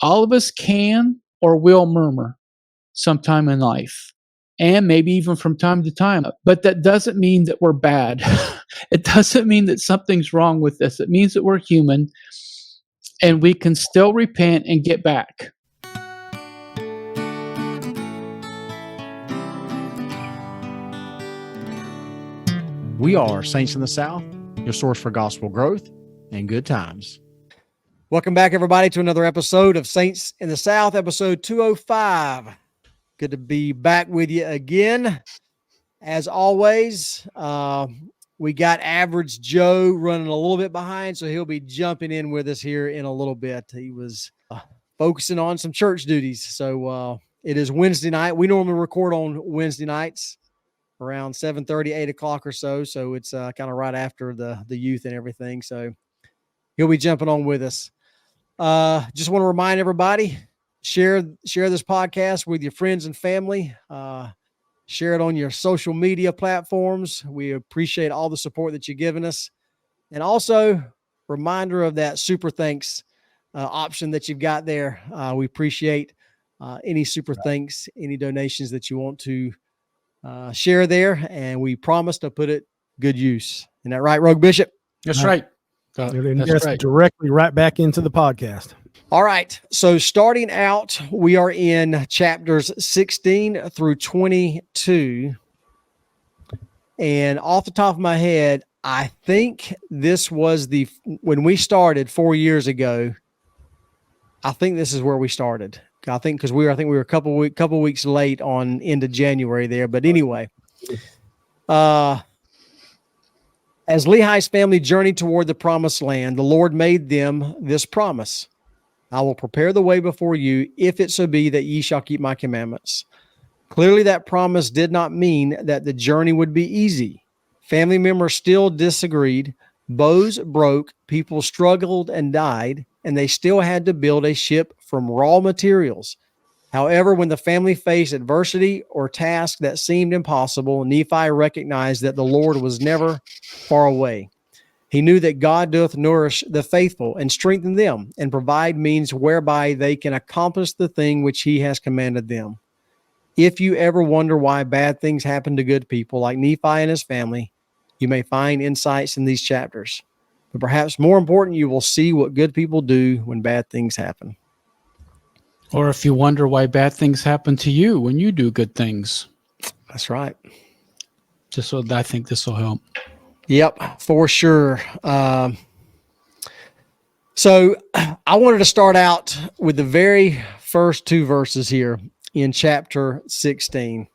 All of us can or will murmur sometime in life, and maybe even from time to time. But that doesn't mean that we're bad. It doesn't mean that something's wrong with us. It means that we're human, and we can still repent and get back. We are Saints in the South, your source for gospel growth and good times. Welcome back, everybody, to another episode of Saints in the South, episode 205. Good to be back with you again. As always, we got Average Joe running a little bit behind, so he'll be jumping in with us here in a little bit. He was focusing on some church duties. So it is Wednesday night. We normally record on Wednesday nights around 7:30, 8 o'clock or so. So it's kind of right after the youth and everything. So he'll be jumping on with us. Just want to remind everybody, share this podcast with your friends and family. Share it on your social media platforms. We appreciate all the support that you're giving us. And also, reminder of that super thanks option that you've got there. We appreciate any super thanks, any donations that you want to share there, and we promise to put it good use. Isn't that right, Rogue Bishop? That's right. That's right. Directly right back into the podcast. All right. So starting out, we are in chapters 16 through 22. And off the top of my head, I think this was when we started 4 years ago. I think this is where we started. I think because we were a couple weeks late on into January there. But anyway, as Lehi's family journeyed toward the promised land, the Lord made them this promise: I will prepare the way before you, if it so be that ye shall keep my commandments. Clearly, that promise did not mean that the journey would be easy. Family members still disagreed. Bows broke, people struggled and died, and they still had to build a ship from raw materials. However, when the family faced adversity or tasks that seemed impossible, Nephi recognized that the Lord was never far away. He knew that God doth nourish the faithful and strengthen them and provide means whereby they can accomplish the thing which he has commanded them. If you ever wonder why bad things happen to good people like Nephi and his family, you may find insights in these chapters. But perhaps more important, you will see what good people do when bad things happen. Or if you wonder why bad things happen to you when you do good things. That's right. I think this will help. Yep, for sure. So I wanted to start out with the very first two verses here in chapter 16.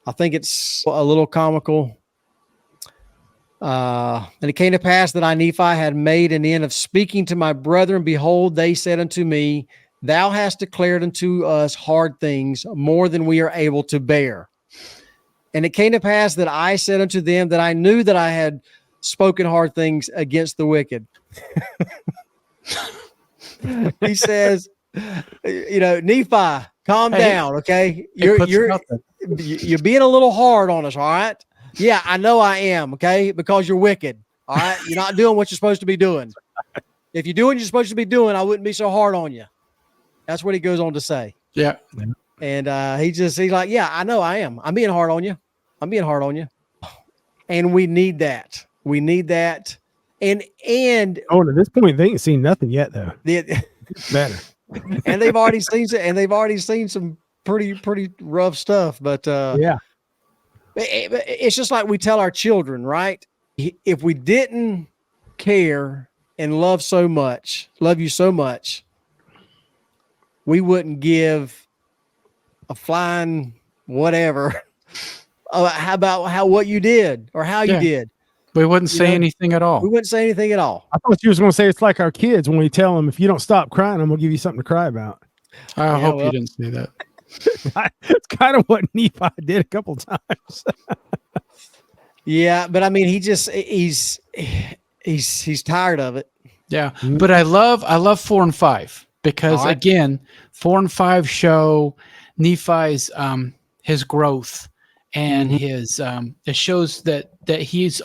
I think it's a little comical. And it came to pass that I, Nephi, had made an end of speaking to my brethren. Behold, they said unto me, Thou hast declared unto us hard things, more than we are able to bear. And it came to pass that I said unto them that I knew that I had spoken hard things against the wicked. He says, Nephi, calm down, okay? You're being a little hard on us, all right? Yeah, I know I am, okay? Because you're wicked, all right? You're not doing what you're supposed to be doing. If you're doing what you're supposed to be doing, I wouldn't be so hard on you. That's what he goes on to say. Yeah. And he's like, yeah, I know I am. I'm being hard on you. And we need that. And at this point, they ain't seen nothing yet, though. Better. And they've already seen some pretty rough stuff. But yeah. It's just like we tell our children, right? If we didn't care and love you so much, we wouldn't give a flying whatever about what you did or how you did. We wouldn't say anything at all. We wouldn't say anything at all. I thought you was going to say it's like our kids when we tell them, if you don't stop crying, I'm going to give you something to cry about. I hope you didn't say that. It's kind of what Nephi did a couple times. Yeah, but I mean, he's tired of it. Yeah, but I love 4 and 5 because again, 4 and 5 show Nephi's his growth and his it shows that he's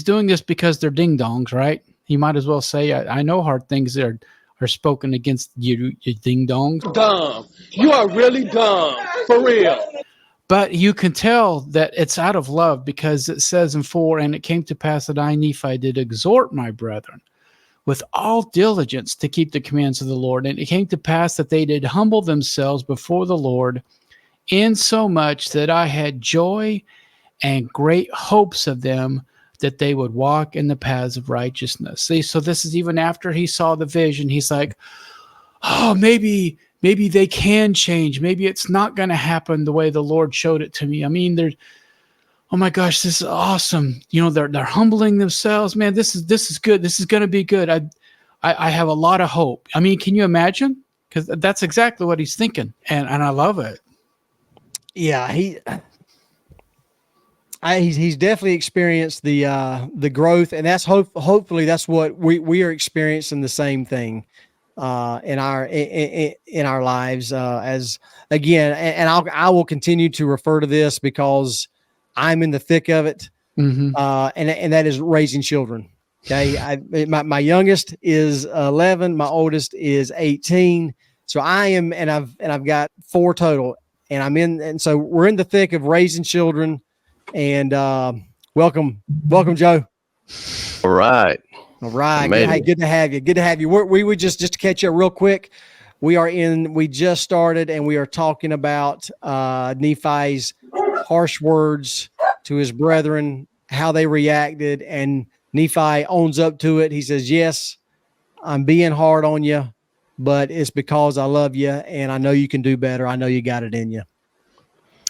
doing this because they're ding dongs, right? He might as well say, I know hard things are or spoken against you, you ding dongs. Dumb. You are really dumb. For real. But you can tell that it's out of love, because it says in 4, and it came to pass that I, Nephi, did exhort my brethren with all diligence to keep the commands of the Lord. And it came to pass that they did humble themselves before the Lord, in so much that I had joy and great hopes of them, that they would walk in the paths of righteousness. See, so this is even after he saw the vision. He's like, oh, maybe they can change. Maybe it's not going to happen the way the Lord showed it to me. I mean, oh my gosh, this is awesome. You know, they're humbling themselves, man. This is good. This is going to be good. I have a lot of hope. I mean, can you imagine? Because that's exactly what he's thinking, and I love it. Yeah, he's definitely experienced the growth, and that's hopefully that's what we are experiencing, the same thing in our lives, as again, and I will continue to refer to this because I'm in the thick of it. Mm-hmm. And that is raising children. Okay. My youngest is 11. My oldest is 18. So I've got 4 total, and so we're in the thick of raising children, and welcome, Joe. All right. Hey, good to have you. We would just to catch you real quick. We just started, and we are talking about Nephi's harsh words to his brethren, how they reacted, and Nephi owns up to it. He says, yes, I'm being hard on you, but it's because I love you, and I know you can do better. I know you got it in you.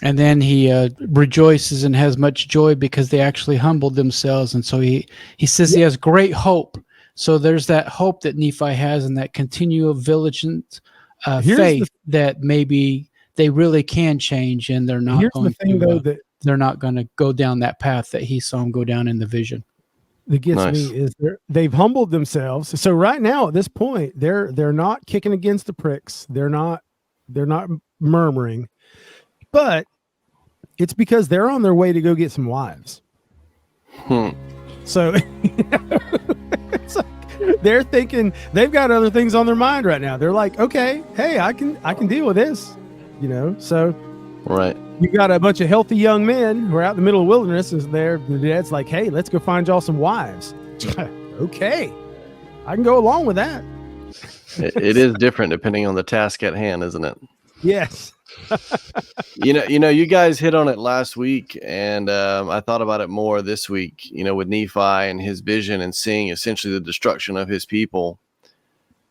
And then he rejoices and has much joy because they actually humbled themselves. And so he says he has great hope. So there's that hope that Nephi has, and that continual vigilant faith that maybe they really can change, and they're not they're not going to go down that path that he saw him go down in the vision. That gets me is they've humbled themselves. So right now at this point, they're not kicking against the pricks. They're not murmuring, but it's because they're on their way to go get some wives. So it's like they're thinking they've got other things on their mind right now. They're like, okay, hey, I can deal with this, So right, you got a bunch of healthy young men who are out in the middle of the wilderness, and the dad's like, hey, let's go find y'all some wives. Okay, I can go along with that. It is different depending on the task at hand, isn't it? Yes. You guys hit on it last week, and I thought about it more this week, with Nephi and his vision and seeing essentially the destruction of his people.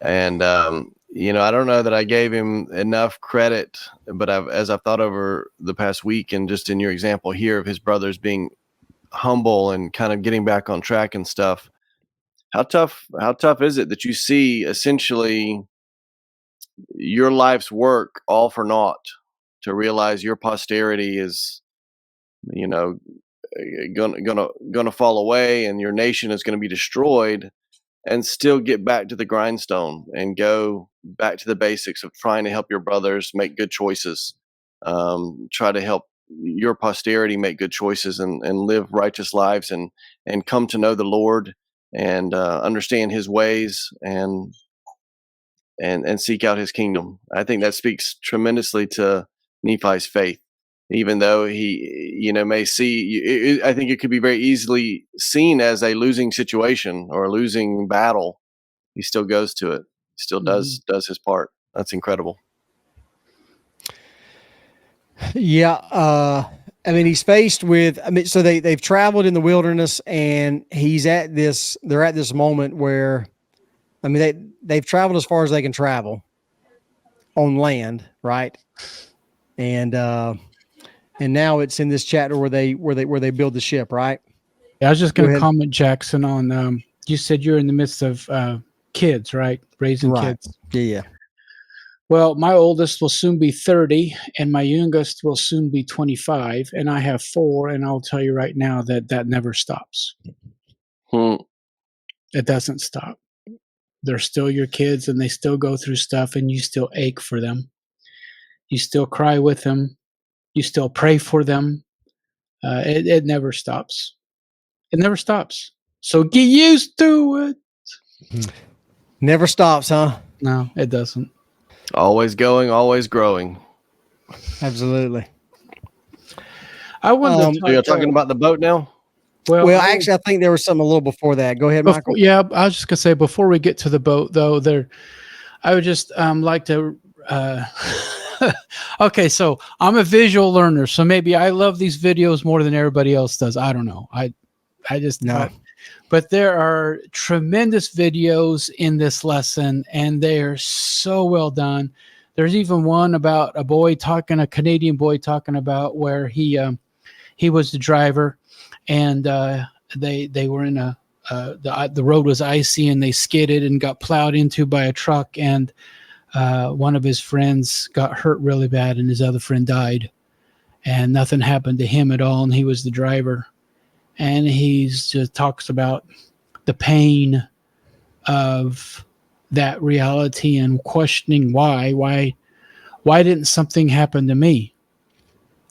And, I don't know that I gave him enough credit, but as I've thought over the past week, and just in your example here of his brothers being humble and kind of getting back on track and stuff, how tough is it that you see essentially your life's work all for naught, to realize your posterity is, gonna fall away, and your nation is going to be destroyed, and still get back to the grindstone and go back to the basics of trying to help your brothers make good choices, try to help your posterity make good choices and live righteous lives and come to know the Lord and understand his ways and seek out his kingdom. I think that speaks tremendously to Nephi's faith, even though he, may see, I think it could be very easily seen as a losing situation or a losing battle. He still goes to it. He still does his part. That's incredible. Yeah. He's faced with, so they've traveled in the wilderness, and they're at this moment where, they've traveled as far as they can travel on land. Right. And now it's in this chapter where they build the ship, right? Yeah, I was just going to comment, Jackson, on you said you're in the midst of kids, right? Raising kids. Yeah. Well, my oldest will soon be 30, and my youngest will soon be 25, and I have 4, and I'll tell you right now that never stops. It doesn't stop. They're still your kids, and they still go through stuff, and you still ache for them. You still cry with them. You still pray for them. It never stops. It never stops. So get used to it. Never stops, huh? No, it doesn't. Always going, always growing. Absolutely. I wanted to So you're talking about the boat now? Well, actually, I think there was something a little before that. Go ahead, Michael. Yeah, I was just gonna say before we get to the boat, though, I would just like to. Okay, so I'm a visual learner, so maybe I love these videos more than everybody else does. I don't know. I just No. but there are tremendous videos in this lesson, and they are so well done. There's even one about a Canadian boy talking about where he was the driver, and they were in the road was icy, and they skidded and got plowed into by a truck, and one of his friends got hurt really bad, and his other friend died, and nothing happened to him at all, and he was the driver. And he just talks about the pain of that reality and questioning why didn't something happen to me?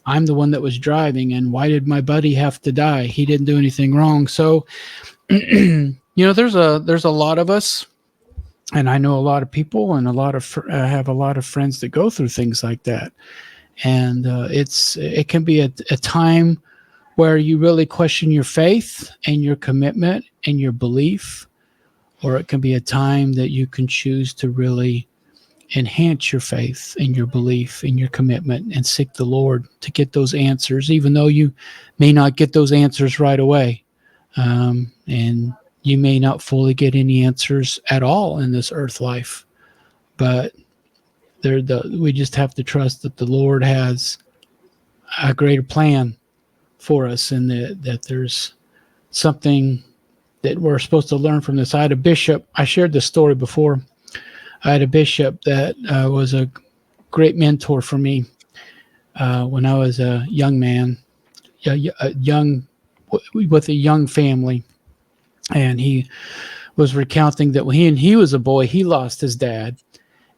I'm the one that was driving, and why did my buddy have to die? He didn't do anything wrong. So, there's a lot of us, and I know a lot of people, and I have a lot of friends that go through things like that, and it can be a time where you really question your faith and your commitment and your belief, or it can be a time that you can choose to really enhance your faith and your belief and your commitment and seek the Lord to get those answers, even though you may not get those answers right away. And you may not fully get any answers at all in this earth life, but we just have to trust that the Lord has a greater plan for us, and that there's something that we're supposed to learn from this. I had a bishop, I shared this story before. I had a bishop that was a great mentor for me when I was a young man, with a young family. And he was recounting that when he was a boy, he lost his dad.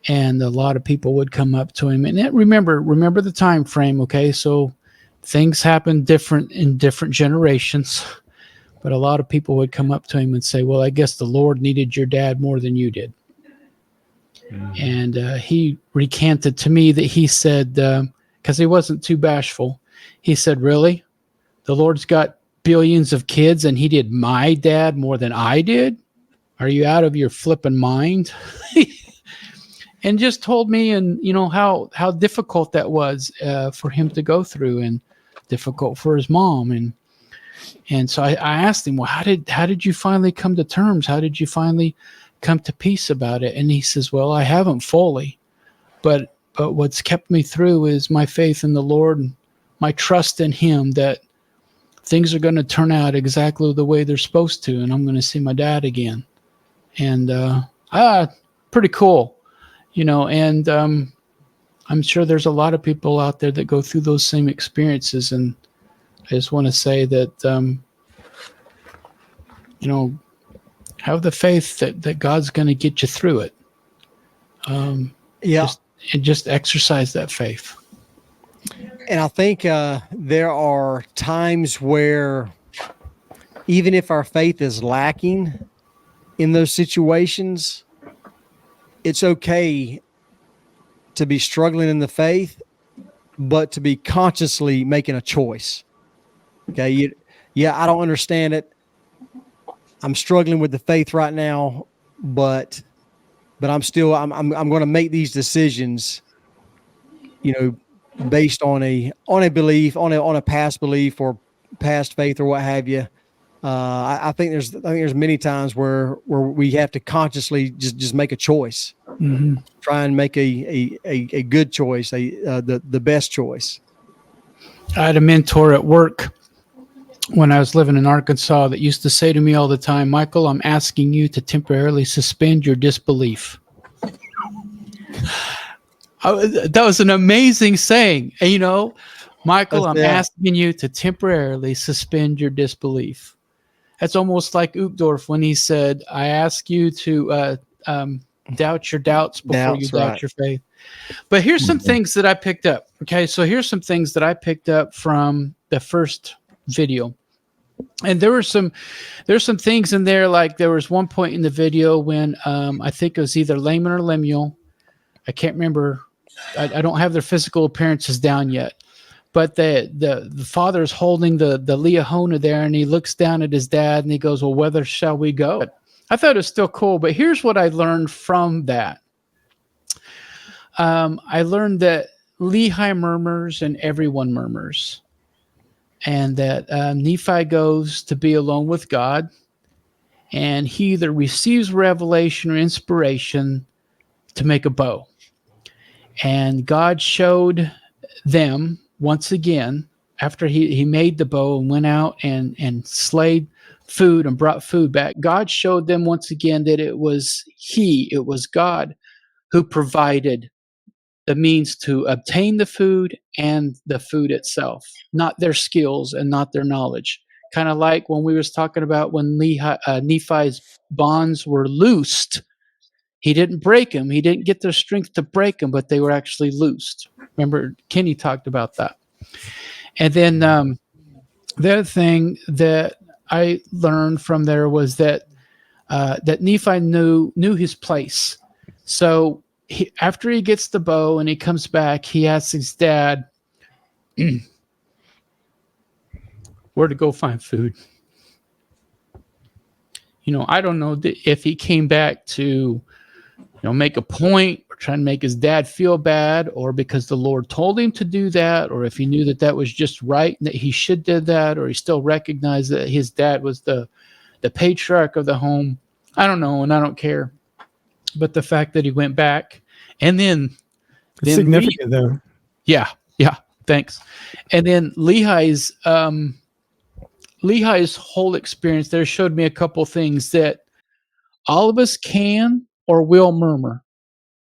And a lot of people would come up to him. And remember the time frame, okay? So things happen different in different generations. But a lot of people would come up to him and say, well, I guess the Lord needed your dad more than you did. And he recanted to me that he said, because he wasn't too bashful, he said, really? The Lord's got billions of kids and he did my dad more than I did? Are you out of your flipping mind? And just told me, and how difficult that was for him to go through, and difficult for his mom. And so I asked him, well, how did you finally come to terms? How did you finally come to peace about it? And he says, well, I haven't fully, but what's kept me through is my faith in the Lord and my trust in him that things are going to turn out exactly the way they're supposed to, and I'm going to see my dad again. And pretty cool, and I'm sure there's a lot of people out there that go through those same experiences, and I just want to say that have the faith that God's going to get you through it. Just exercise that faith. And I think there are times where even if our faith is lacking in those situations, it's okay to be struggling in the faith, but to be consciously making a choice. Okay. I don't understand it. I'm struggling with the faith right now, but I'm going to make these decisions, based on a belief, on a past belief or past faith or what have you. I think there's many times where we have to consciously just make a choice, try and make a good choice, the best choice. I had a mentor at work when I was living in Arkansas that used to say to me all the time, Michael, I'm asking you to temporarily suspend your disbelief. That was an amazing saying. And, Michael, I'm asking you to temporarily suspend your disbelief. That's almost like Uchtdorf when he said, I ask you to doubt your doubts before you doubt your faith. But here's some things that I picked up. Okay, so here's some things that I picked up from the first video. And there's some things in there, like there was one point in the video when I think it was either Laman or Lemuel. I can't remember. I don't have their physical appearances down yet. But the father's holding the Leahona there, and he looks down at his dad, and he goes, "Well, whither shall we go?" I thought it was still cool, but here's what I learned from that. I learned that Lehi murmurs and everyone murmurs, and that Nephi goes to be alone with God, and he either receives revelation or inspiration to make a bow. And God showed them once again, after he made the bow and went out and slayed food and brought food back, God showed them once again that it was God who provided the means to obtain the food and the food itself, not their skills and not their knowledge. Kind of like when we was talking about when Nephi's bonds were loosed. He didn't break them. He didn't get their strength to break them, but they were actually loosed. Remember, Kenny talked about that. And then the other thing that I learned from there was that that Nephi knew his place. So after he gets the bow and he comes back, he asks his dad where to go find food. I don't know if he came back to make a point or try and make his dad feel bad, or because the Lord told him to do that, or if he knew that that was just right and that he should do that, or he still recognized that his dad was the patriarch of the home. I don't know, and I don't care. But the fact that he went back, and then significant though. Yeah, thanks. And then Lehi's whole experience there showed me a couple things that all of us can or will murmur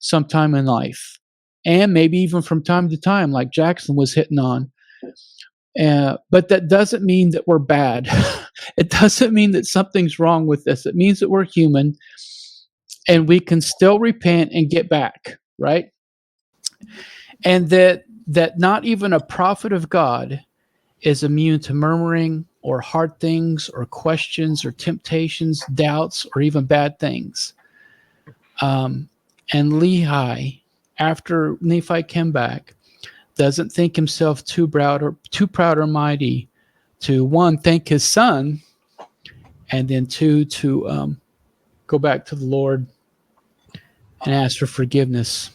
sometime in life, and maybe even from time to time, like Jackson was hitting on. But that doesn't mean that we're bad. It doesn't mean that something's wrong with us. It means that we're human, and we can still repent and get back, right? And that not even a prophet of God is immune to murmuring or hard things or questions or temptations, doubts, or even bad things. And Lehi, after Nephi came back, doesn't think himself too proud or mighty to, one, thank his son, and then two, to go back to the Lord and ask for forgiveness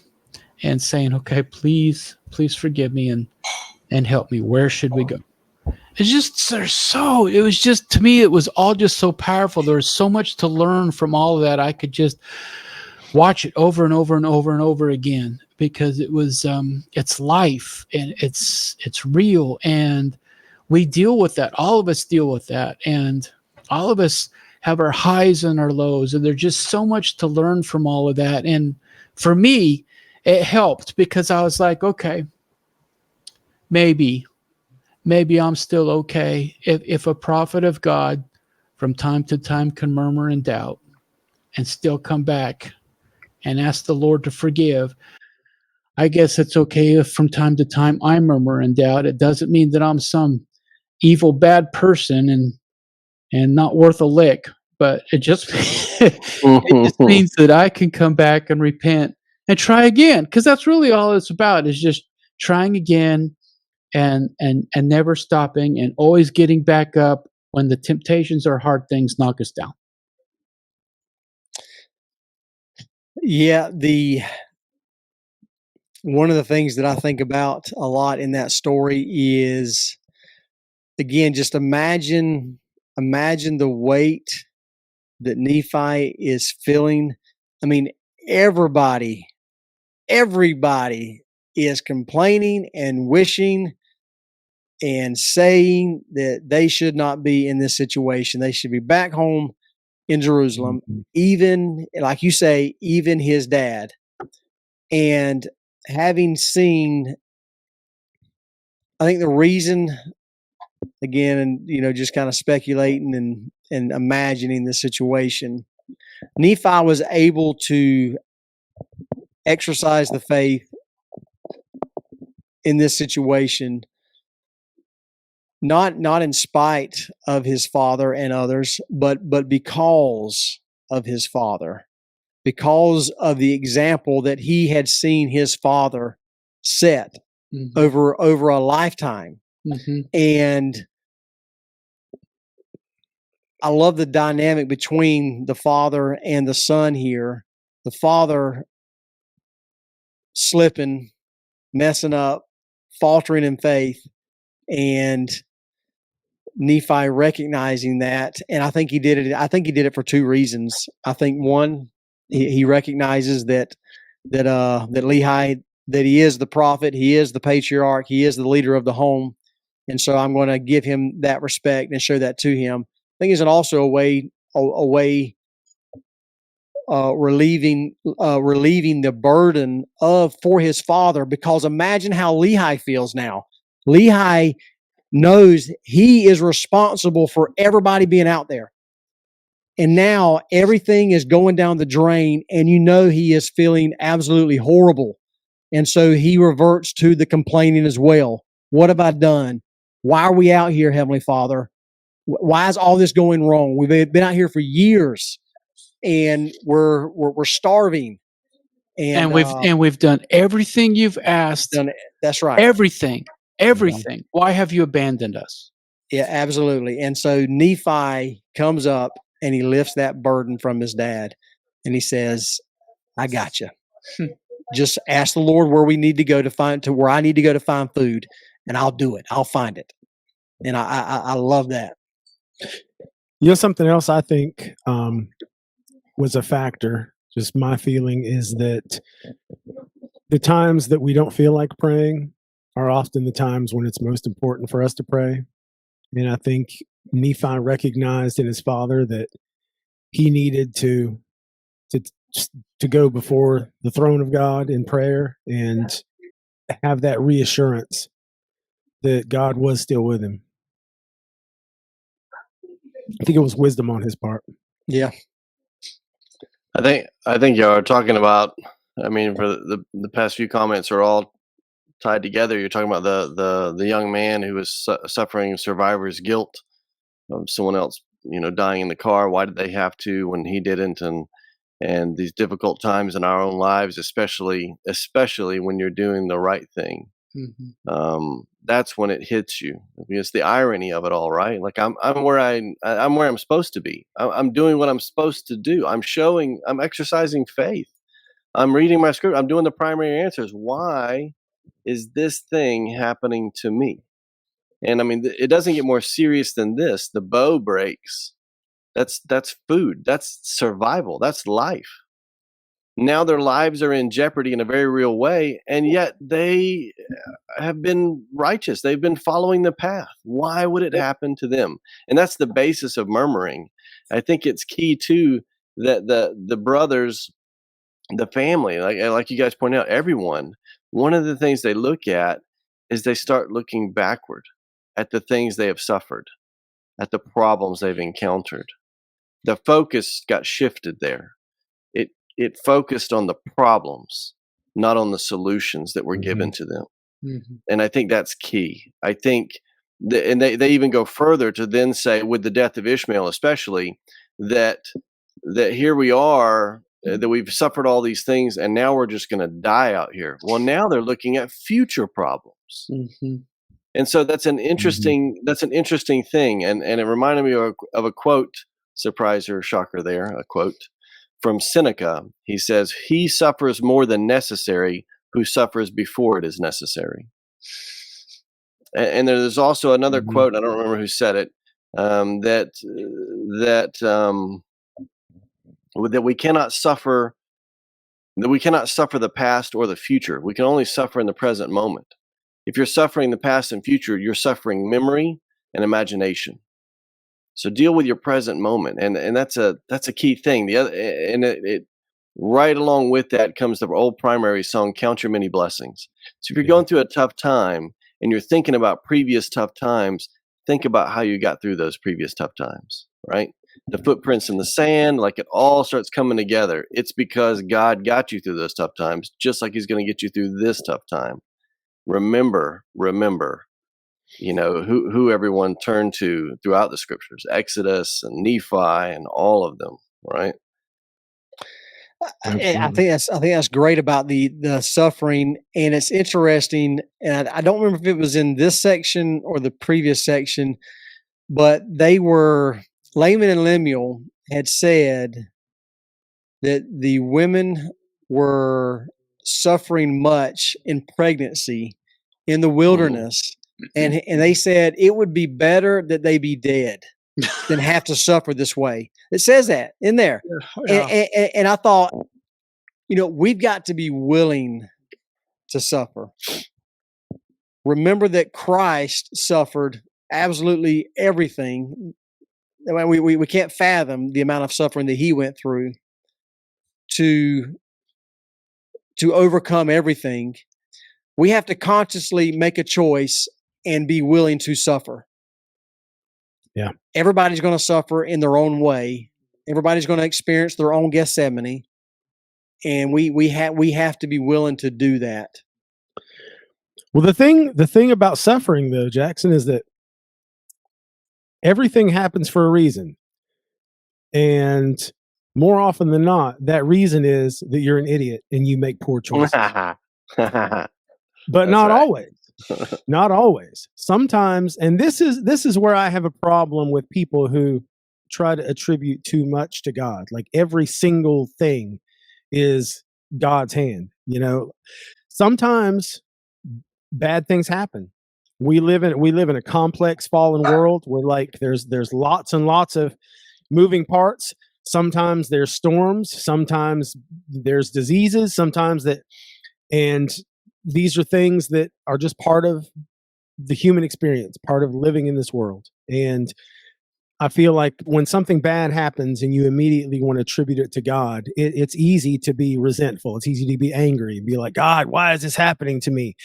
and saying, okay, please forgive me and help me. Where should we go? It's just, it was just, to me, it was all just so powerful. There was so much to learn from all of that. I could just watch it over and over and over and over again, because it was, it's life, and it's real, and we deal with that. All of us deal with that, and all of us have our highs and our lows, and there's just so much to learn from all of that. And for me, it helped, because I was like, okay, maybe I'm still okay. If a prophet of God from time to time can murmur and doubt and still come back and ask the Lord to forgive, I guess it's okay if from time to time I murmur and doubt. It doesn't mean that I'm some evil, bad person and not worth a lick, but it just it just means that I can come back and repent and try again, because that's really all it's about, is just trying again and never stopping and always getting back up when the temptations or hard things knock us down. Yeah, one of the things that I think about a lot in that story is, again, just imagine the weight that Nephi is feeling. I mean, everybody is complaining and wishing and saying that they should not be in this situation. They should be back home in Jerusalem, even, like you say, even his dad. And having seen, I think the reason, again, and just kind of speculating and imagining the situation, Nephi was able to exercise the faith in this situation not in spite of his father and others, but because of his father, because of the example that he had seen his father set over a lifetime. And I love the dynamic between the father and the son here. The father slipping, messing up, faltering in faith, and Nephi recognizing that. And I think he did it for two reasons. I think one, he recognizes that Lehi, that he is the prophet, he is the patriarch, he is the leader of the home. And so I'm going to give him that respect and show that to him. I think it's also a way relieving the burden for his father, because imagine how Lehi feels now. Lehi knows he is responsible for everybody being out there. And now everything is going down the drain, and he is feeling absolutely horrible. And so he reverts to the complaining as well. What have I done? Why are we out here, Heavenly Father? Why is all this going wrong? We've been out here for years, and we're starving. And we've done everything you've asked. That's right. Everything. Why have you abandoned us? Yeah, absolutely. And so Nephi comes up and he lifts that burden from his dad, and he says, I got you. Just ask the Lord where we need to go where I need to go to find food, and I'll do it. I'll find it. And I love that. Something else I think was a factor, just my feeling, is that the times that we don't feel like praying are often the times when it's most important for us to pray. And I think Nephi recognized in his father that he needed to go before the throne of God in prayer and have that reassurance that God was still with him. I think it was wisdom on his part. Yeah. I think y'all are talking about, for the past few comments are all tied together. You're talking about the young man who was suffering survivor's guilt of someone else, dying in the car. Why did they have to when he didn't? And these difficult times in our own lives, especially when you're doing the right thing. That's when it hits you. It's the irony of it all, right? Like I'm where I'm supposed to be. I'm doing what I'm supposed to do. I'm exercising faith. I'm reading my script. I'm doing the primary answers. Why is this thing happening to me? And it doesn't get more serious than this. The bow breaks. That's food. That's survival. That's life. Now their lives are in jeopardy in a very real way, and yet they have been righteous. They've been following the path. Why would it happen to them? And that's the basis of murmuring. I think it's key too that the brothers, the family, like you guys point out, everyone, one of the things they look at is they start looking backward at the things they have suffered, at the problems they've encountered. The focus got shifted there. It focused on the problems, not on the solutions that were given to them. And I think that's key. I think, and they even go further to then say, with the death of Ishmael especially, that here we are, that we've suffered all these things, and now we're just going to die out here. Well, now they're looking at future problems. And so that's an interesting thing. And it reminded me of a quote, surprise or shocker there, a quote from Seneca. He says, he suffers more than necessary who suffers before it is necessary. And there's also another quote, I don't remember who said it, that we cannot suffer the past or the future. We can only suffer in the present moment. If you're suffering the past and future, you're suffering memory and imagination. So deal with your present moment, and that's a key thing. The other, and it right along with that comes the old primary song, "Count Your Many Blessings." So if you're going through a tough time and you're thinking about previous tough times, think about how you got through those previous tough times. Right? The footprints in the sand, like it all starts coming together. It's because God got you through those tough times, just like He's going to get you through this tough time. Remember who everyone turned to throughout the scriptures, Exodus and Nephi and all of them, right? I think that's great about the suffering, and it's interesting. And I don't remember if it was in this section or the previous section, but Laman and Lemuel had said that the women were suffering much in pregnancy in the wilderness, and they said it would be better that they be dead than have to suffer this way. It says that in there, and I thought, we've got to be willing to suffer. Remember that Christ suffered absolutely everything. I mean, we can't fathom the amount of suffering that he went through to overcome everything. We have to consciously make a choice and be willing to suffer. Yeah. Everybody's going to suffer in their own way. Everybody's going to experience their own Gethsemane. And we have to be willing to do that. Well, the thing about suffering, though, Jackson, is that everything happens for a reason. And more often than not, that reason is that you're an idiot and you make poor choices. But not always. Not always. Sometimes, and this is where I have a problem with people who try to attribute too much to God. Like every single thing is God's hand. Sometimes bad things happen. We live in a complex fallen world where there's lots and lots of moving parts. Sometimes there's storms, sometimes there's diseases, and these are things that are just part of the human experience, part of living in this world. And I feel like when something bad happens and you immediately want to attribute it to God, it's easy to be resentful. It's easy to be angry and be like, God, why is this happening to me?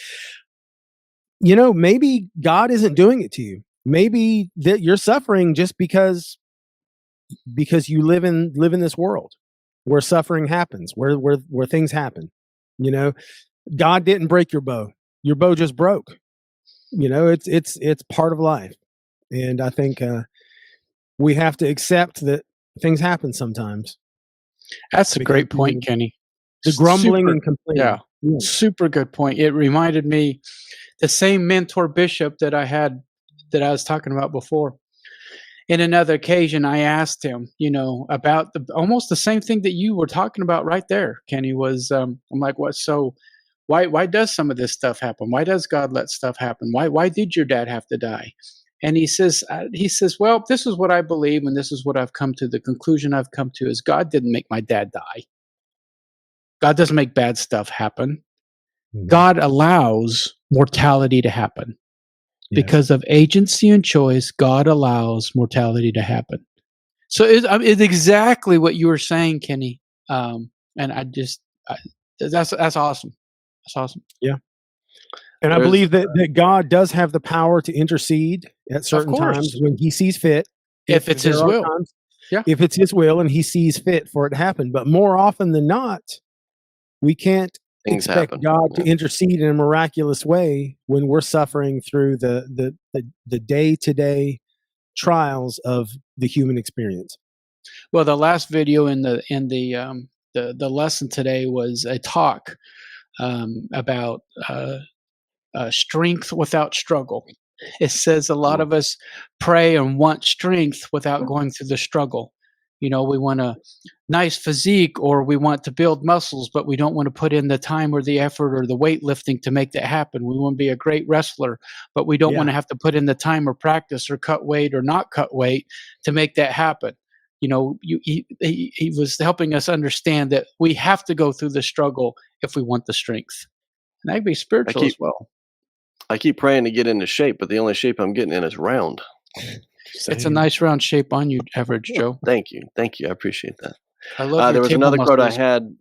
Maybe God isn't doing it to you. Maybe that you're suffering just because you live in this world where suffering happens, where things happen. God didn't break your bow. Your bow just broke. It's part of life. And I think we have to accept that things happen sometimes. That's a great point, Kenny. The grumbling and complaining. Yeah, super good point. It reminded me the same mentor bishop that I was talking about before. In another occasion, I asked him, about almost the same thing that you were talking about right there, Kenny, was, I'm like, what? So why does some of this stuff happen? Why does God let stuff happen? Why did your dad have to die? And he says, well, this is what I believe. And this is what I've come to. The conclusion I've come to is God didn't make my dad die. God doesn't make bad stuff happen. Mm-hmm. God allows mortality to happen. Yes. Because of agency and choice, God allows mortality to happen. So it's exactly what you were saying, Kenny. And that's awesome. That's awesome. Yeah. And I believe that God does have the power to intercede at certain times when he sees fit. If it's his will. If it's his will and he sees fit for it to happen. But more often than not, we can't expect God to intercede in a miraculous way when we're suffering through the day-to-day trials of the human experience. Well, the last video in the lesson today was a talk about strength without struggle. It says a lot of us pray and want strength without going through the struggle. We want a nice physique or we want to build muscles, but we don't want to put in the time or the effort or the weightlifting to make that happen. We want to be a great wrestler, but we don't want to have to put in the time or practice or cut weight or not cut weight to make that happen. He was helping us understand that we have to go through the struggle if we want the strength. And that could be spiritual as well. I keep praying to get into shape, but the only shape I'm getting in is round. It's a nice round shape on you, Average Joe. Thank you. I appreciate that. I love there was another quote I had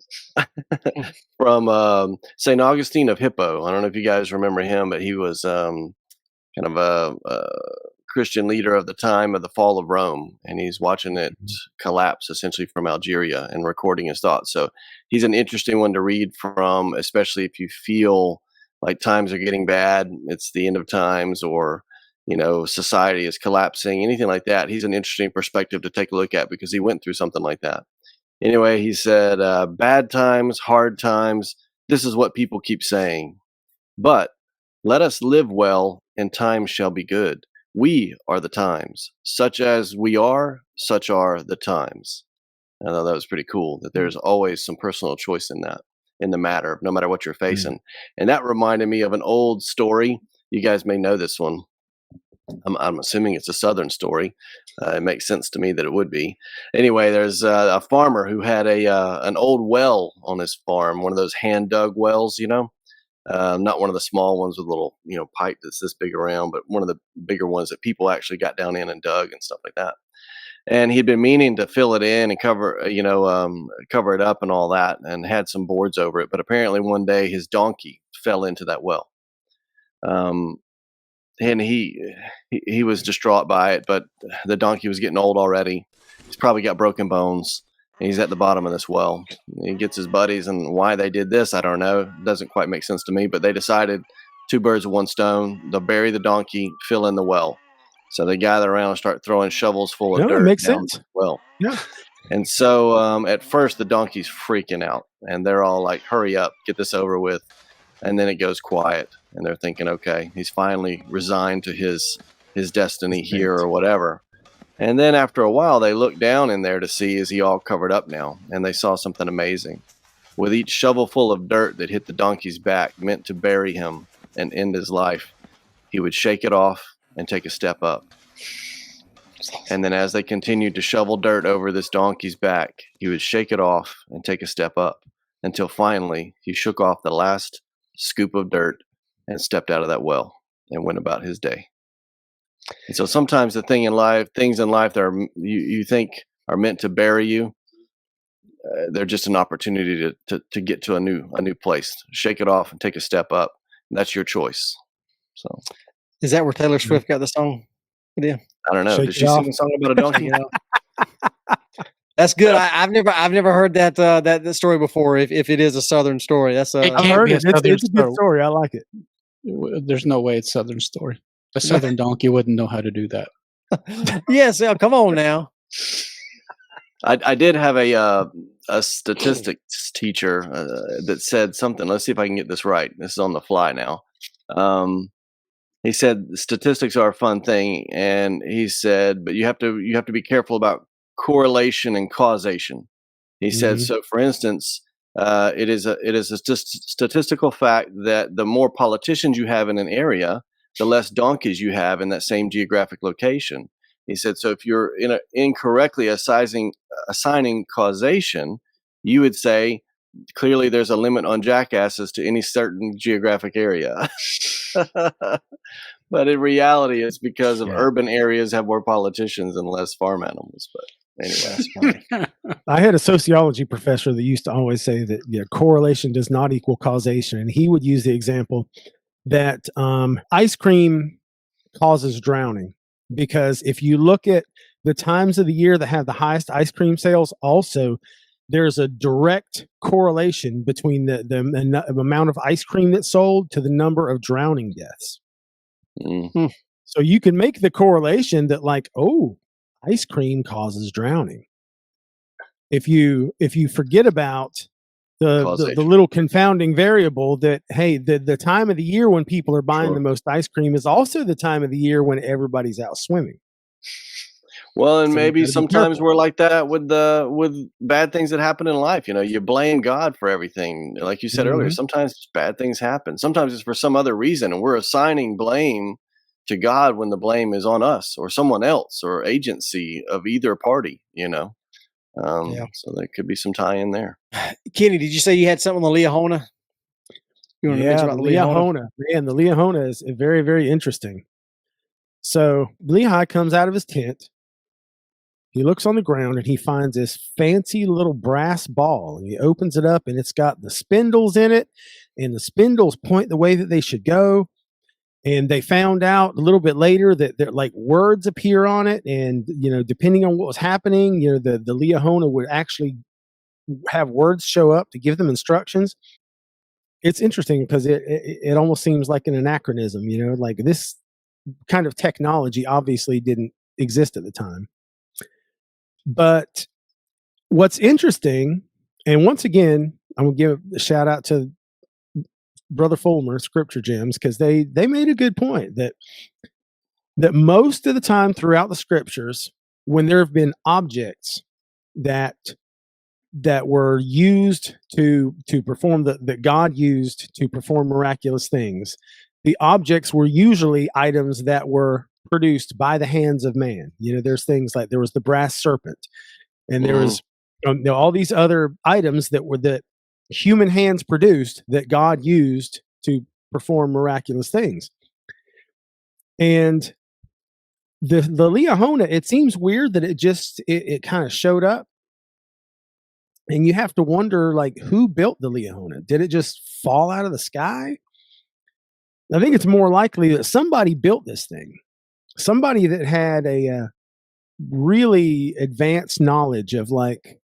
from St. Augustine of Hippo. I don't know if you guys remember him, but he was kind of a Christian leader of the time of the fall of Rome, and he's watching it collapse essentially from Algeria and recording his thoughts. So he's an interesting one to read from, especially if you feel like times are getting bad, it's the end of times, or society is collapsing, anything like that. He's an interesting perspective to take a look at because he went through something like that. Anyway, he said, bad times, hard times, this is what people keep saying. But let us live well, and times shall be good. We are the times. Such as we are, such are the times. I thought that was pretty cool, that there's always some personal choice in that, in the matter, no matter what you're facing. And that reminded me of an old story. You guys may know this one. I'm assuming it's a Southern story. It makes sense to me that it would be. Anyway, there's a farmer who had an old well on his farm, one of those hand dug wells, not one of the small ones with a little, pipe that's this big around, but one of the bigger ones that people actually got down in and dug and stuff like that. And he'd been meaning to fill it in and cover it up and all that, and had some boards over it. But apparently one day his donkey fell into that well. And he was distraught by it, but the donkey was getting old already. He's probably got broken bones, and he's at the bottom of this well. He gets his buddies, and why they did this, I don't know. It doesn't quite make sense to me, but they decided 2 birds with 1 stone. They'll bury the donkey, fill in the well. So they gather around and start throwing shovels full of dirt. It makes down sense. the well. Yeah. And so at first the donkey's freaking out, and they're all like, hurry up, get this over with. And then it goes quiet, and they're thinking, okay, he's finally resigned to his destiny here or whatever. And then after a while, they look down in there to see, is he all covered up now? And they saw something amazing. With each shovelful of dirt that hit the donkey's back, meant to bury him and end his life, he would shake it off and take a step up. And then as they continued to shovel dirt over this donkey's back, he would shake it off and take a step up until finally he shook off the last scoop of dirt and stepped out of that well and went about his day. And so sometimes the things in life that you think are meant to bury you, they're just an opportunity to get to a new place. Shake it off and take a step up. And that's your choice. So, is that where Taylor Swift got the song? Yeah, I don't know. Shake Did she sing a song about a donkey? That's good. I've never heard that story before. If it is a Southern story, that's It I've can't heard be a it. It's Southern a good story. I like it. There's no way it's Southern story. A Southern donkey wouldn't know how to do that. Yes, come on now. I did have a statistics teacher that said something. Let's see if I can get this right. This is on the fly now. He said statistics are a fun thing, and he said, but you have to be careful about correlation and causation. He said, so for instance, it is a statistical fact that the more politicians you have in an area, the less donkeys you have in that same geographic location. He said, so if you're incorrectly assigning causation, you would say, clearly there's a limit on jackasses to any certain geographic area. But in reality, it's because of urban areas have more politicians and less farm animals. But anyway, that's funny. I had a sociology professor that used to always say that correlation does not equal causation. And he would use the example that ice cream causes drowning. Because if you look at the times of the year that have the highest ice cream sales, also there's a direct correlation between the amount of ice cream that's sold to the number of drowning deaths. Mm-hmm. So you can make the correlation that ice cream causes drowning. If you forget about the little confounding variable that, hey, the time of the year when people are buying the most ice cream is also the time of the year when everybody's out swimming. Well, and so maybe sometimes we're like that with bad things that happen in life. You blame God for everything. Like you said earlier, sometimes bad things happen. Sometimes it's for some other reason, and we're assigning blame to God when the blame is on us or someone else or agency of either party, So there could be some tie in there. Kenny, did you say you had something on the Leahona? You want to mention about the Leahona? Man, the Leahona is very, very interesting. So Lehi comes out of his tent. He looks on the ground and he finds this fancy little brass ball, and he opens it up and it's got the spindles in it, and the spindles point the way that they should go. And they found out a little bit later that there words appear on it. And, depending on what was happening, the Leahona would actually have words show up to give them instructions. It's interesting because it almost seems like an anachronism, like this kind of technology obviously didn't exist at the time. But what's interesting, and once again, I'm going to give a shout out to Brother Fulmer, Scripture Gems, because they made a good point that most of the time throughout the scriptures, when there have been objects that were used to perform that God used to perform miraculous things, the objects were usually items that were produced by the hands of man. There's things like there was the brass serpent, and there was all these other items that human hands produced that God used to perform miraculous things. And the Liahona, it seems weird that it kind of showed up. And you have to wonder, like, who built the Liahona? Did it just fall out of the sky? I think it's more likely that somebody built this thing. Somebody that had a really advanced knowledge of like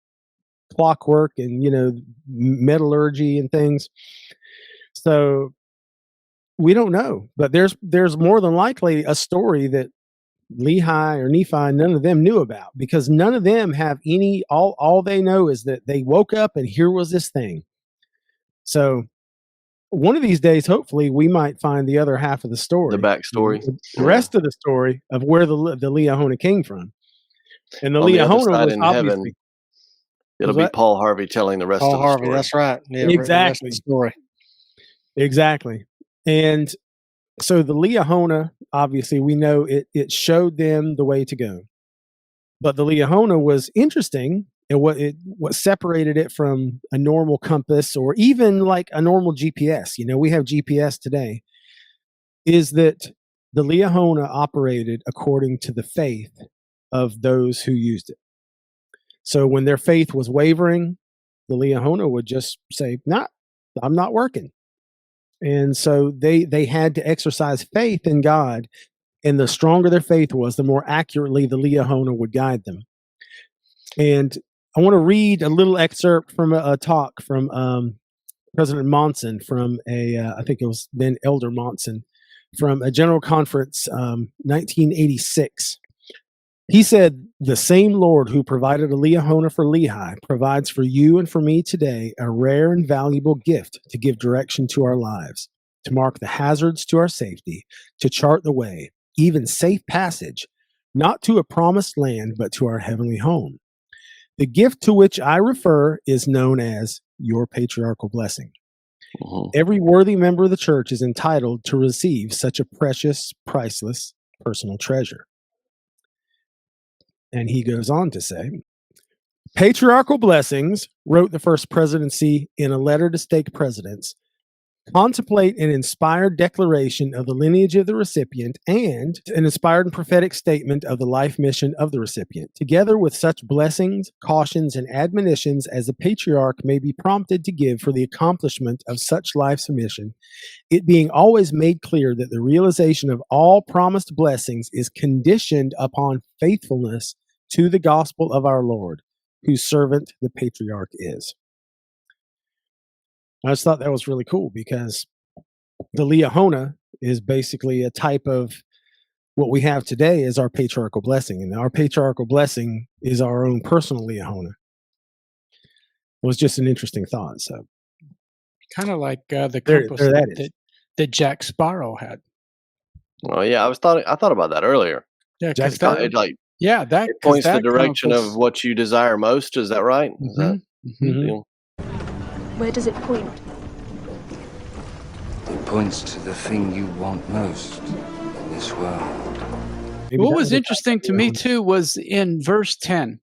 clockwork and metallurgy and things. So we don't know, but there's more than likely a story that Lehi or Nephi, none of them knew about, because none of them have all they know is that they woke up and here was this thing. So one of these days, hopefully, we might find the other half of the story, the backstory, the rest of the story of where the Liahona came from. And the On the other Liahona side was in obviously heaven, it'll be Paul Harvey telling the rest of the story. That's right. Yeah, exactly. The story. Exactly. And so the Liahona, obviously, we know it showed them the way to go. But the Liahona was interesting, and what separated it from a normal compass or even like a normal GPS, we have GPS today, is that the Liahona operated according to the faith of those who used it. So when their faith was wavering, the Liahona would just say, "Nah, I'm not working." And so they had to exercise faith in God, and the stronger their faith was, the more accurately the Liahona would guide them. And I want to read a little excerpt from a talk from President Monson, from I think it was then Elder Monson, from a general conference, 1986. He said, "The same Lord who provided a Liahona for Lehi provides for you and for me today a rare and valuable gift to give direction to our lives, to mark the hazards to our safety, to chart the way, even safe passage, not to a promised land, but to our heavenly home. The gift to which I refer is known as your patriarchal blessing. Every worthy member of the church is entitled to receive such a precious, priceless personal treasure." And he goes on to say, "Patriarchal blessings," wrote the first presidency in a letter to stake presidents, "contemplate an inspired declaration of the lineage of the recipient and an inspired and prophetic statement of the life mission of the recipient, together with such blessings, cautions, and admonitions as the patriarch may be prompted to give for the accomplishment of such life's mission, it being always made clear that the realization of all promised blessings is conditioned upon faithfulness to the gospel of our Lord, whose servant the patriarch is." I just thought that was really cool, because the Liahona is basically a type of what we have today as our patriarchal blessing. And our patriarchal blessing is our own personal Liahona. It was just an interesting thought. So, kind of like the There compass that is. that Jack Sparrow had. Well, yeah, I thought about that earlier. Yeah, Jack because that, It, like, yeah, that it points the that direction compass- of what you desire most. Is that right? Is that Mhm. the deal? Where does it point? It points to the thing you want most in this world. Maybe What that was a interesting type to of me Liahona. too was in verse 10.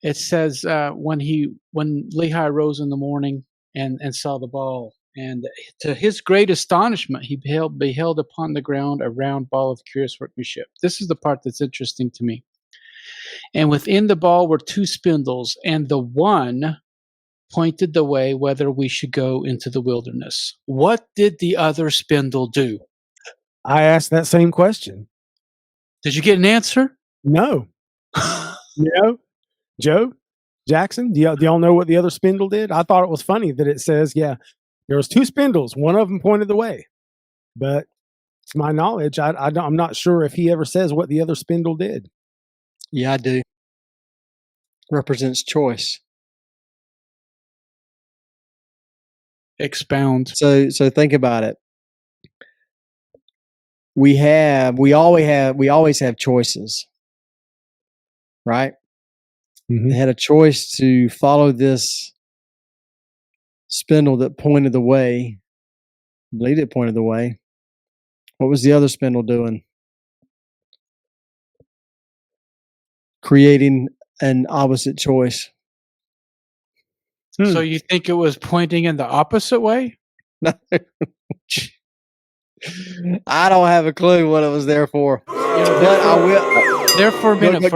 It says when Lehi rose in the morning and saw the ball, and to his great astonishment, he beheld upon the ground a round ball of curious workmanship. This is the part that's interesting to me. "And within the ball were two spindles, and the one pointed the way whether we should go into the wilderness." What did the other spindle do? I asked that same question. Did you get an answer? No. Joe Jackson, do y'all know what the other spindle did? I thought it was funny that it says, yeah, there was two spindles. One of them pointed the way, but to my knowledge, I'm not sure if he ever says what the other spindle did. Yeah, I do. Represents choice. Expound. So think about it. We always have choices, right? Mhm. They had a choice to follow this spindle that pointed the way. I believe it pointed the way. What was the other spindle doing? Creating an opposite choice. So you think it was pointing in the opposite way? I don't have a clue what it was there for. But I will. There for a minute,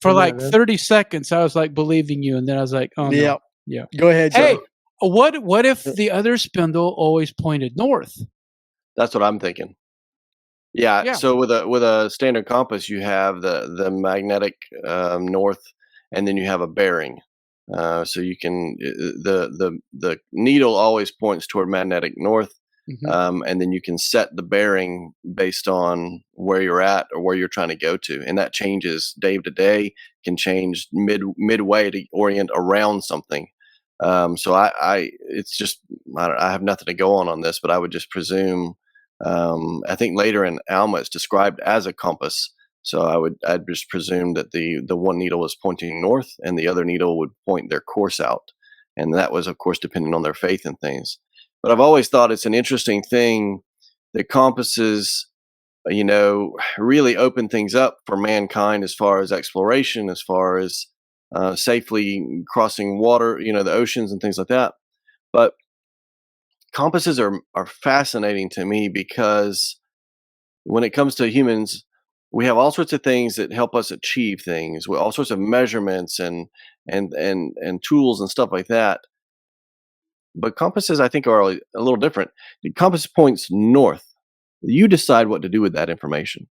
for like man. 30 seconds, I was like believing you, and then I was like, oh no. Yeah. Go ahead, Hey, Joe. what if the other spindle always pointed north? That's what I'm thinking. Yeah. Yeah. So with a standard compass, you have the magnetic north, and then you have a bearing. So you can the needle always points toward magnetic north, and then you can set the bearing based on where you're at or where you're trying to go to, and that changes day to day. Can change midway to orient around something. So it's just I have nothing to go on this, but I would just presume. I think later in Alma it's described as a compass. So I'd just presume that the one needle was pointing north and the other needle would point their course out. And that was, of course, depending on their faith and things. But I've always thought it's an interesting thing that compasses, really open things up for mankind as far as exploration, as far as safely crossing water, the oceans and things like that. But compasses are fascinating to me because when it comes to humans, we have all sorts of things that help us achieve things, with all sorts of measurements and tools and stuff like that. But compasses, I think, are a little different. The compass points north. You decide what to do with that information.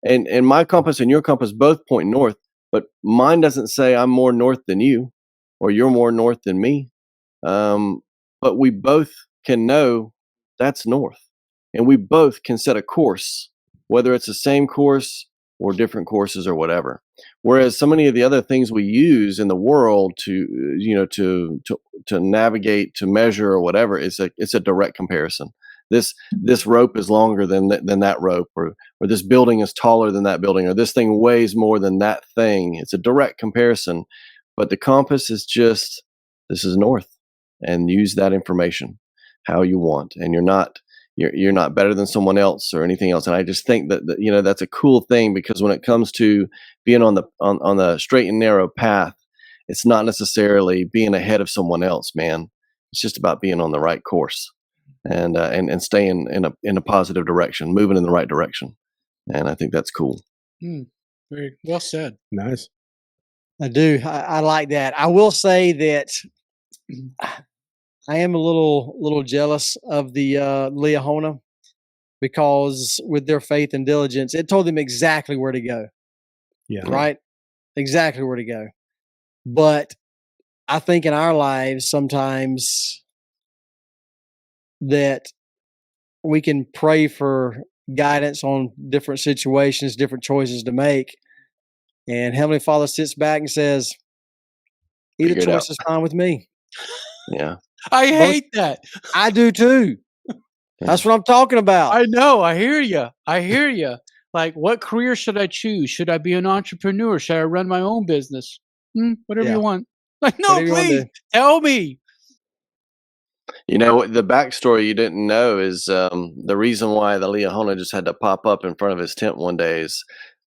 And my compass and your compass both point north, but mine doesn't say I'm more north than you, or you're more north than me. But we both can know that's north, and we both can set a course, whether it's the same course or different courses or whatever. Whereas so many of the other things we use in the world to navigate, to measure or whatever, it's a direct comparison. This rope is longer than that rope, or this building is taller than that building, or this thing weighs more than that thing. It's a direct comparison. But the compass is just, this is north, and use that information how you want, and you're not better than someone else or anything else. And I just think that that's a cool thing, because when it comes to being on the straight and narrow path, it's not necessarily being ahead of someone else, man. It's just about being on the right course and staying in a positive direction, moving in the right direction. And I think that's cool. Very well said. Nice. I do. I like that. I will say that I am a little jealous of the Lehi, because with their faith and diligence, it told them exactly where to go. Yeah. Right? Exactly where to go. But I think in our lives sometimes that we can pray for guidance on different situations, different choices to make. And Heavenly Father sits back and says, either Figure it choice out. is fine with me. Yeah. I hate that. I do too. That's what I'm talking about. I know. I hear you. Like, what career should I choose? Should I be an entrepreneur? Should I run my own business? Whatever Yeah. you want. Like, no, Whatever you wanna please do. tell me. The backstory you didn't know is the reason why the Lehi just had to pop up in front of his tent one day is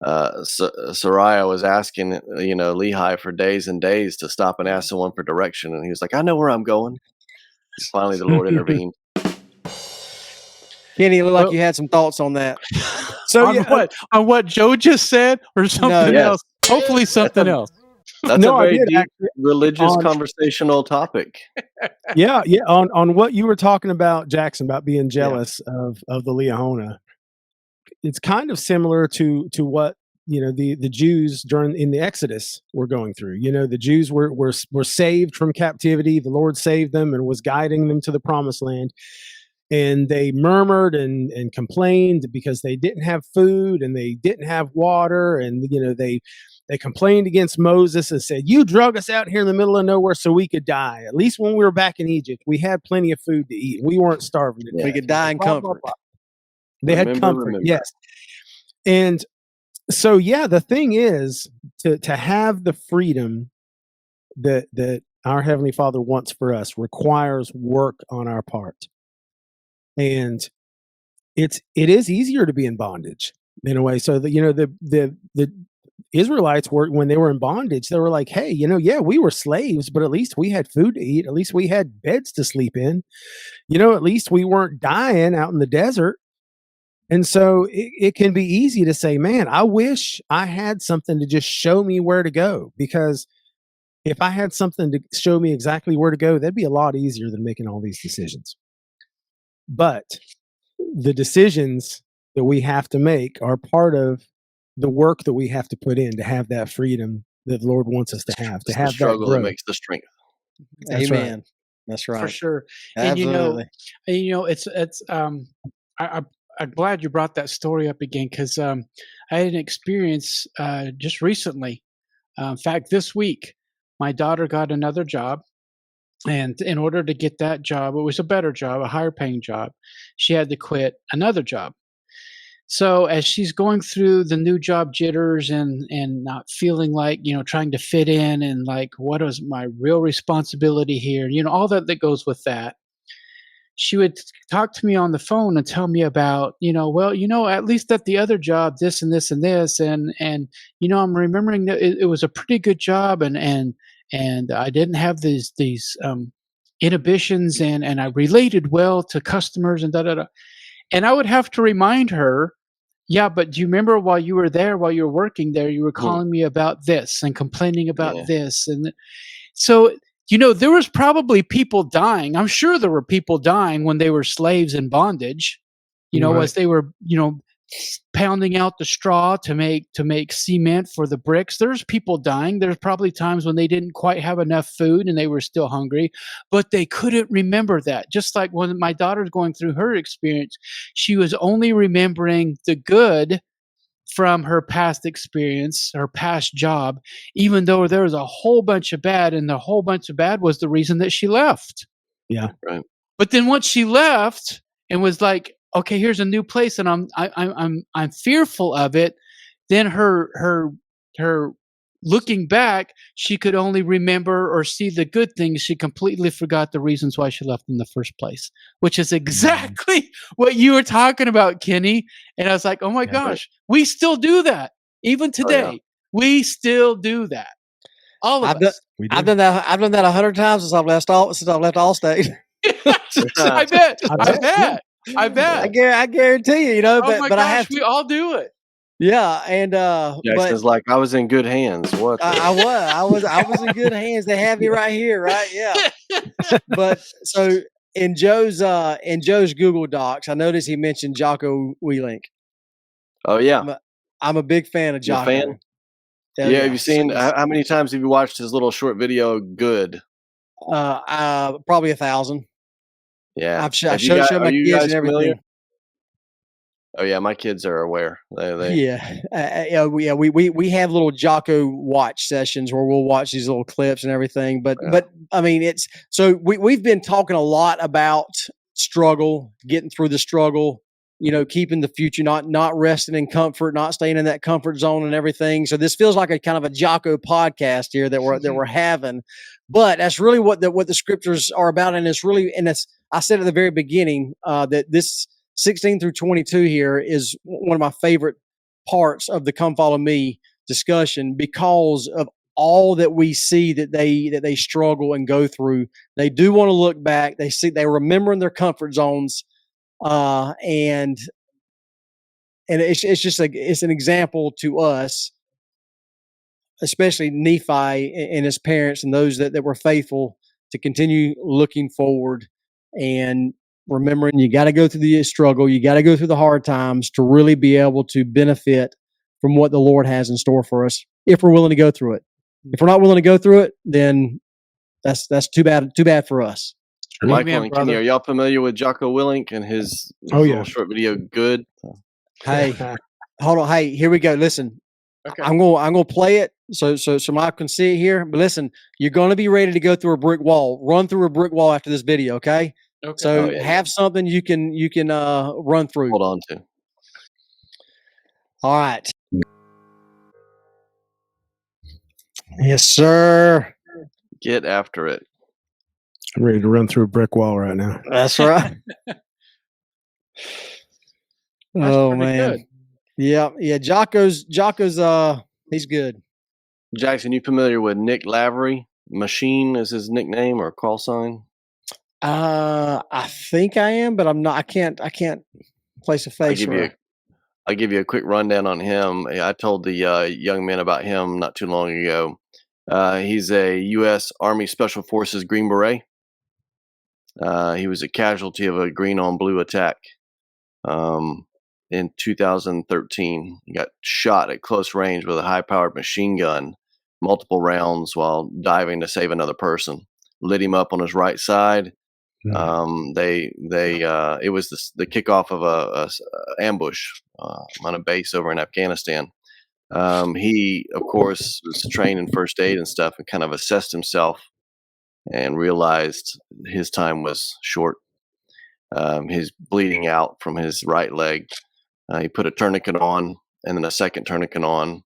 Sariah was asking, Lehi for days and days to stop and ask someone for direction. And he was like, I know where I'm going. Finally, the Lord intervened. Kenny, it looked like Well- you had some thoughts on that. So on what Joe just said, or something Yes. else? Hopefully something else. That's No, a I very did, deep, actually. religious, conversational topic. Yeah. On what you were talking about, Jackson, about being jealous of the Lehi, it's kind of similar to what the Jews in the Exodus were going through. The Jews were saved from captivity. The Lord saved them and was guiding them to the promised land. and they murmured and complained because they didn't have food and they didn't have water. And, they complained against Moses and said, you drug us out here in the middle of nowhere so we could die. At least when we were back in Egypt, we had plenty of food to eat. We weren't starving to death. We could die in comfort. They had comfort. Yes. And so, the thing is to have the freedom that our Heavenly Father wants for us requires work on our part. And it is easier to be in bondage in a way. So the Israelites were, when they were in bondage, they were like, hey, we were slaves, but at least we had food to eat. At least we had beds to sleep in. At least we weren't dying out in the desert. And so it can be easy to say, man, I wish I had something to just show me where to go, because if I had something to show me exactly where to go, that'd be a lot easier than making all these decisions. But the decisions that we have to make are part of the work that we have to put in to have that freedom that the Lord wants us to have the that struggle growth. that makes the strength. That's Amen. right. That's right. For sure. Absolutely. And I'm glad you brought that story up again, because I had an experience just recently. In fact, this week, my daughter got another job. And in order to get that job, it was a better job, a higher paying job, she had to quit another job. So as she's going through the new job jitters and not feeling like, trying to fit in and like, what is my real responsibility here? All that goes with that. She would talk to me on the phone and tell me about, at least at the other job, this and this and this. And I'm remembering that it was a pretty good job and I didn't have these inhibitions and I related well to customers and da. And I would have to remind her, yeah, but do you remember while you were working there, you were calling me about this and complaining about this? And so, there was probably people dying. I'm sure there were people dying when they were slaves in bondage, Right. as they were, pounding out the straw to make cement for the bricks. There's people dying. There's probably times when they didn't quite have enough food and they were still hungry, but they couldn't remember that. Just like when my daughter's going through her experience, she was only remembering the good from her past experience, her past job, even though there was a whole bunch of bad, and the whole bunch of bad was the reason that she left. Yeah. Right. But then once she left and was like, okay, here's a new place and I'm fearful of it, then her looking back, she could only remember or see the good things. She completely forgot the reasons why she left in the first place, which is exactly what you were talking about, Kenny. And I was like, oh my gosh, we still do that. Even today, we still do that. All of us. I've done that 100 times since I've left Allstate. I bet. I guarantee you, Oh but my but I gosh, have to. we all do it. Yeah, and Jackson's like, I was in good hands. What? I was in good hands. They have me right here, right? Yeah. But so in Joe's Google Docs, I noticed he mentioned Jocko Willink. Oh yeah, I'm a big fan of Jocko. fan? Yeah, have you seen? How many times have you watched his little short video? Good. Probably 1,000. Yeah, I've showed my kids and everything. Familiar? Oh yeah, my kids are aware. Yeah, we have little Jocko watch sessions where we'll watch these little clips and everything. But I mean, it's so we've been talking a lot about struggle, getting through the struggle, keeping the future, not resting in comfort, not staying in that comfort zone and everything. So this feels like a kind of a Jocko podcast here that we're having. But that's really what the scriptures are about, and it's really, and it's, I said at the very beginning that this 16 through 22 here is one of my favorite parts of the Come Follow Me discussion, because of all that we see that they struggle and go through. They do want to look back. They remember in their comfort zones, and it's just it's an example to us, especially Nephi and his parents and those that were faithful, to continue looking forward and remembering you got to go through the struggle, you got to go through the hard times to really be able to benefit from what the Lord has in store for us, if we're willing to go through it. If we're not willing to go through it, then that's too bad for us. Michael Amen, and Kenny, brother. are y'all familiar with Jocko Willink and his Oh, yeah. little short video? Good. Hey, hold on. Hey, here we go. Listen, Okay. I'm gonna play it so Mike can see it here. But listen, you're gonna be ready to go through a brick wall. Run through a brick wall after this video, okay? Okay. So Oh, yeah. have something you can run through. Hold on to. All right. Yes, sir. Get after it. I'm ready to run through a brick wall right now. That's right. That's Oh pretty man. good. Yeah. Jocko's he's good. Jackson, you familiar with Nick Lavery? Machine is his nickname or call sign. I think I am, but I'm not. I can't place a face. I'll give you a quick rundown on him. I told the young men about him not too long ago. He's a U.S. Army Special Forces Green Beret. He was a casualty of a green on blue attack in 2013. He got shot at close range with a high-powered machine gun, multiple rounds while diving to save another person. Lit him up on his right side. It was the kickoff of a ambush on a base over in Afghanistan. He, of course, was trained in first aid and stuff, and kind of assessed himself and realized his time was short. He's bleeding out from his right leg. He put a tourniquet on, and then a second tourniquet on,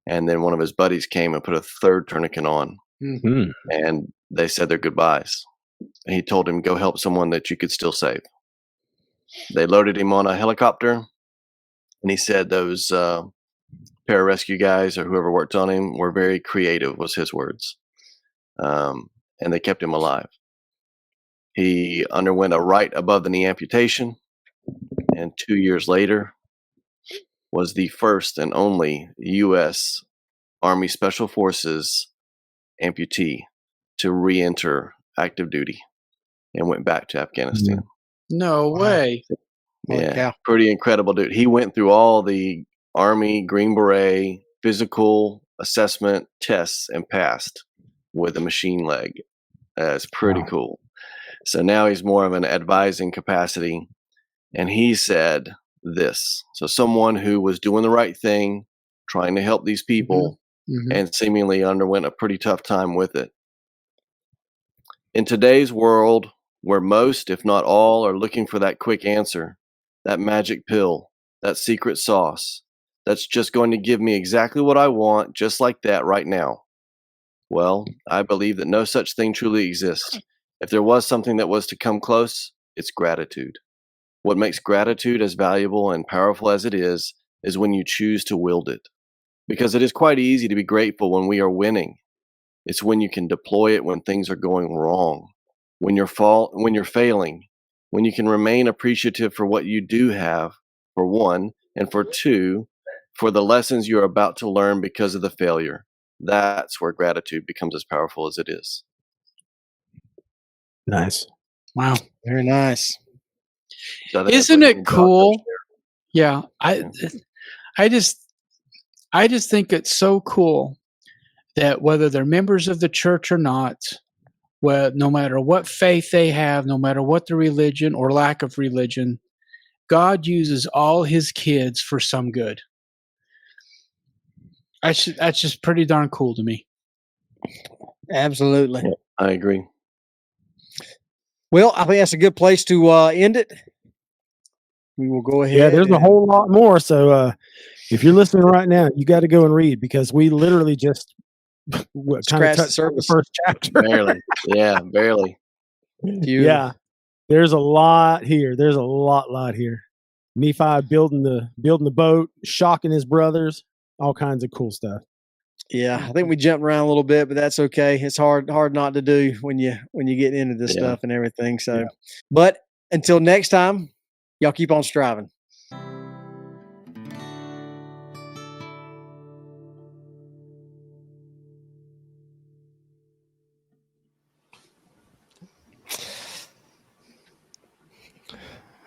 and then one of his buddies came and put a third tourniquet on, and they said their goodbyes. He told him, go help someone that you could still save. They loaded him on a helicopter, and he said those pararescue guys or whoever worked on him were very creative, was his words. And they kept him alive. He underwent a right above the knee amputation, and 2 years later was the first and only U.S. Army Special Forces amputee to re-enter active duty and went back to Afghanistan. No way. Holy Yeah, cow. pretty incredible dude. He went through all the Army Green Beret physical assessment tests and passed with a machine leg. That's pretty cool. So now he's more of an advising capacity. And he said this. So someone who was doing the right thing, trying to help these people, and seemingly underwent a pretty tough time with it. In today's world, where most, if not all, are looking for that quick answer, that magic pill, that secret sauce, that's just going to give me exactly what I want, just like that right now. Well, I believe that no such thing truly exists. If there was something that was to come close, it's gratitude. What makes gratitude as valuable and powerful as it is when you choose to wield it. Because it is quite easy to be grateful when we are winning. It's when you can deploy it when things are going wrong, when you're failing, when you can remain appreciative for what you do have, for one, and for two, for the lessons you're about to learn because of the failure. That's where gratitude becomes as powerful as it is. Nice. Wow. Very nice. So I think Isn't that's it what John cool? does there. Yeah. I just think it's so cool that whether they're members of the church or not, well, no matter what faith they have, no matter what the religion or lack of religion, God uses all his kids for some good. That's just pretty darn cool to me. Absolutely. Yeah, I agree. Well, I think that's a good place to end it. We will go ahead. Yeah, there's a whole lot more. So if you're listening right now, you got to go and read, because we literally just kind of Scratched the touched on the surface. first chapter. Barely. Yeah, barely. Yeah, there's a lot here. There's a lot here. Nephi building the boat, shocking his brothers, all kinds of cool stuff. Yeah, I think we jumped around a little bit, but that's okay. It's hard not to do when you get into this stuff and everything. So, but until next time, y'all keep on striving.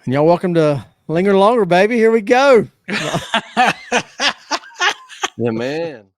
And y'all welcome to linger longer, baby. Here we go. Yeah, man.